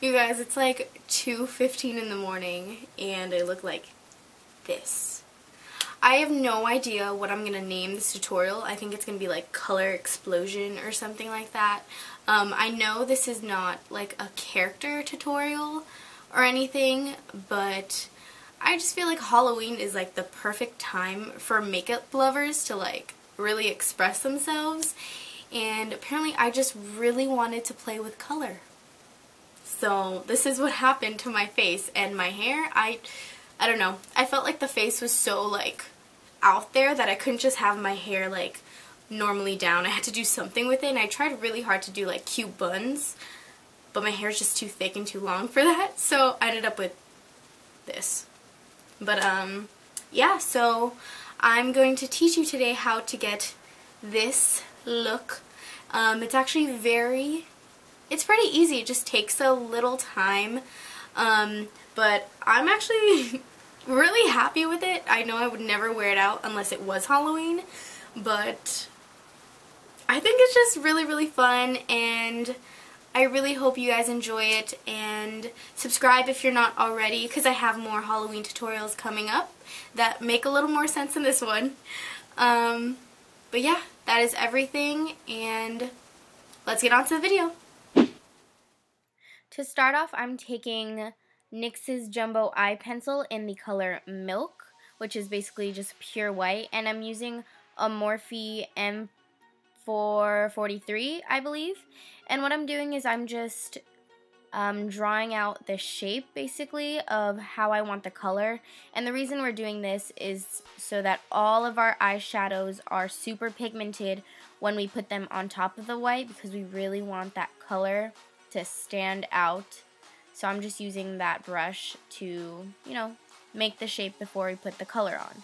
You guys, it's like 2:15 in the morning and I look like this. I have no idea what I'm going to name this tutorial. I think it's going to be like Color Explosion or something like that. I know this is not like a character tutorial or anything, but I just feel like Halloween is like the perfect time for makeup lovers to like really express themselves, and apparently I just really wanted to play with color. So this is what happened to my face and my hair. I don't know. I felt like the face was so like out there that I couldn't just have my hair like normally down. I had to do something with it, and I tried really hard to do like cute buns, but my hair is just too thick and too long for that, so I ended up with this. But yeah, so I'm going to teach you today how to get this look. It's actually it's pretty easy. It just takes a little time, but I'm actually really happy with it. I know I would never wear it out unless it was Halloween, but I think it's just really fun, and I really hope you guys enjoy it, and subscribe if you're not already, because I have more Halloween tutorials coming up that make a little more sense than this one. But yeah, that is everything, and let's get on to the video. To start off, I'm taking NYX's Jumbo Eye Pencil in the color Milk, which is basically just pure white, and I'm using a Morphe M443, I believe. And what I'm doing is I'm just drawing out the shape, basically, of how I want the color. And the reason we're doing this is so that all of our eyeshadows are super pigmented when we put them on top of the white, because we really want that color to stand out. So I'm just using that brush to, you know, make the shape before we put the color on.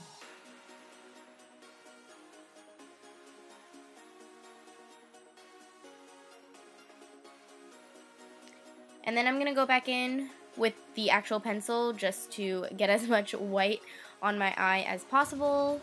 And then I'm going to go back in with the actual pencil just to get as much white on my eye as possible.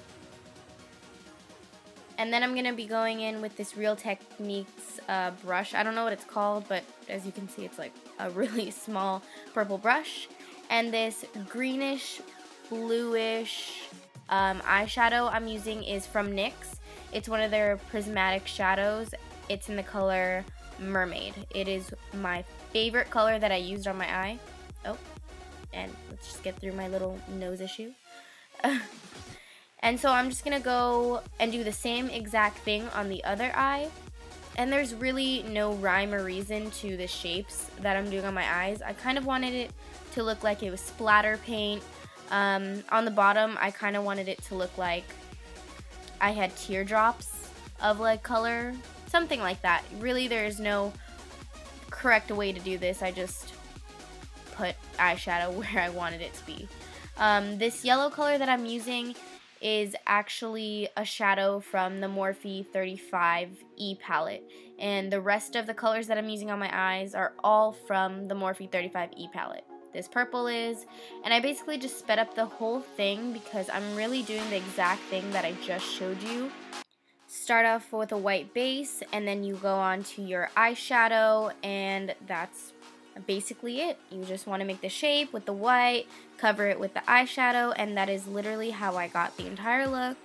And then I'm going to be going in with this Real Techniques brush. I don't know what it's called, but as you can see, it's like a really small purple brush. And this greenish, bluish eyeshadow I'm using is from NYX. It's one of their prismatic shadows. It's in the color Mermaid. It is my favorite color that I used on my eye. Oh, and let's just get through my little nose issue. And so I'm just going to go and do the same exact thing on the other eye. And there's really no rhyme or reason to the shapes that I'm doing on my eyes. I kind of wanted it to look like it was splatter paint. On the bottom, I kind of wanted it to look like I had teardrops of like color. Something like that. Really, there's no correct way to do this. I just put eyeshadow where I wanted it to be. This yellow color that I'm using is actually a shadow from the Morphe 35E palette. And the rest of the colors that I'm using on my eyes are all from the Morphe 35E palette. This purple is, and I basically just sped up the whole thing because I'm really doing the exact thing that I just showed you. Start off with a white base, and then you go on to your eyeshadow, and that's basically it. You just want to make the shape with the white, cover it with the eyeshadow, and that is literally how I got the entire look.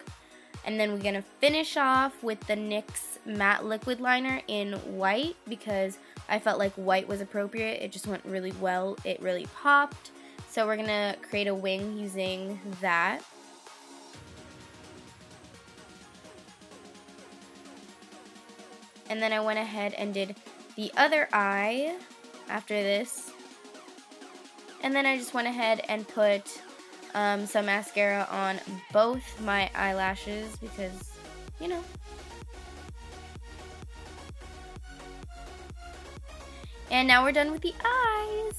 And then we're going to finish off with the NYX Matte Liquid Liner in white, because I felt like white was appropriate. It just went really well. It really popped. So we're going to create a wing using that. And then I went ahead and did the other eye after this. And then I just went ahead and put some mascara on both my eyelashes because, you know. And now we're done with the eyes.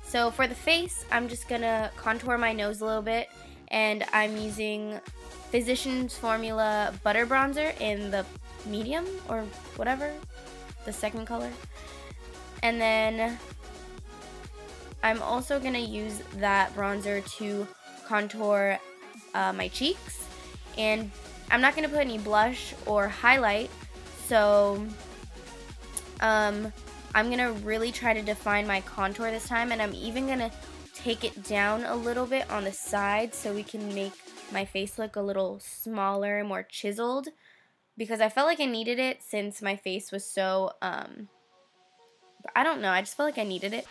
So for the face, I'm just gonna contour my nose a little bit, and I'm using Physicians Formula Butter Bronzer in the medium or whatever, the second color. And then I'm also gonna use that bronzer to contour my cheeks, and I'm not gonna put any blush or highlight, so I'm going to really try to define my contour this time, and I'm even going to take it down a little bit on the side so we can make my face look a little smaller and more chiseled, because I felt like I needed it since my face was so, I don't know, I just felt like I needed it.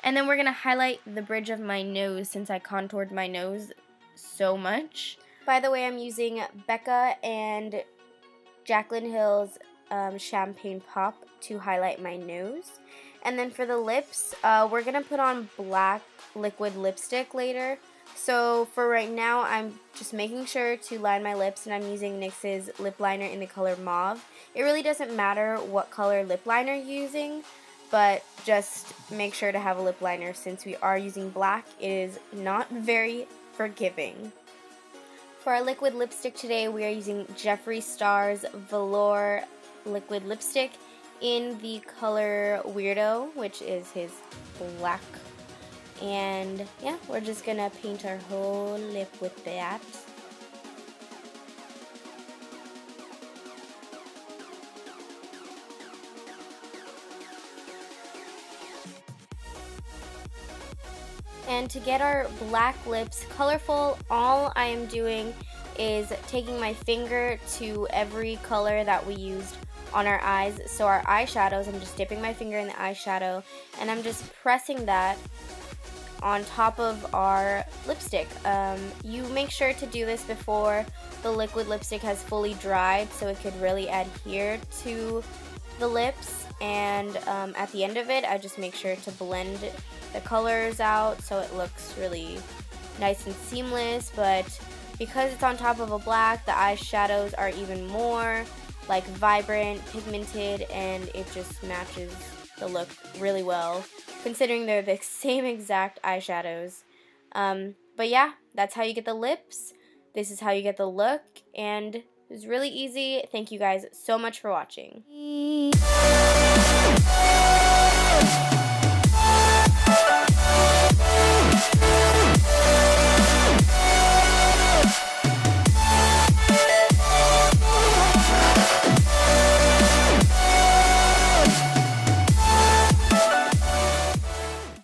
And then we're going to highlight the bridge of my nose since I contoured my nose so much. By the way, I'm using Becca and Jaclyn Hill's Champagne Pop to highlight my nose. And then for the lips, we're going to put on black liquid lipstick later. So for right now, I'm just making sure to line my lips, and I'm using NYX's lip liner in the color Mauve. It really doesn't matter what color lip liner you're using, but just make sure to have a lip liner since we are using black. It is not very forgiving. For our liquid lipstick today, we are using Jefree Starr's Velour liquid lipstick in the color Weirdo, which is his black. And yeah, we're just gonna paint our whole lip with that. And to get our black lips colorful, all I am doing is taking my finger to every color that we used on our eyes. So our eyeshadows, I'm just dipping my finger in the eyeshadow, and I'm just pressing that on top of our lipstick. You make sure to do this before the liquid lipstick has fully dried so it could really adhere to the lips. And at the end of it, I just make sure to blend the colors out so it looks really nice and seamless. But because it's on top of a black, the eyeshadows are even more like vibrant, pigmented, and it just matches the look really well, considering they're the same exact eyeshadows. But yeah, that's how you get the lips. This is how you get the look, and it was really easy. Thank you guys so much for watching.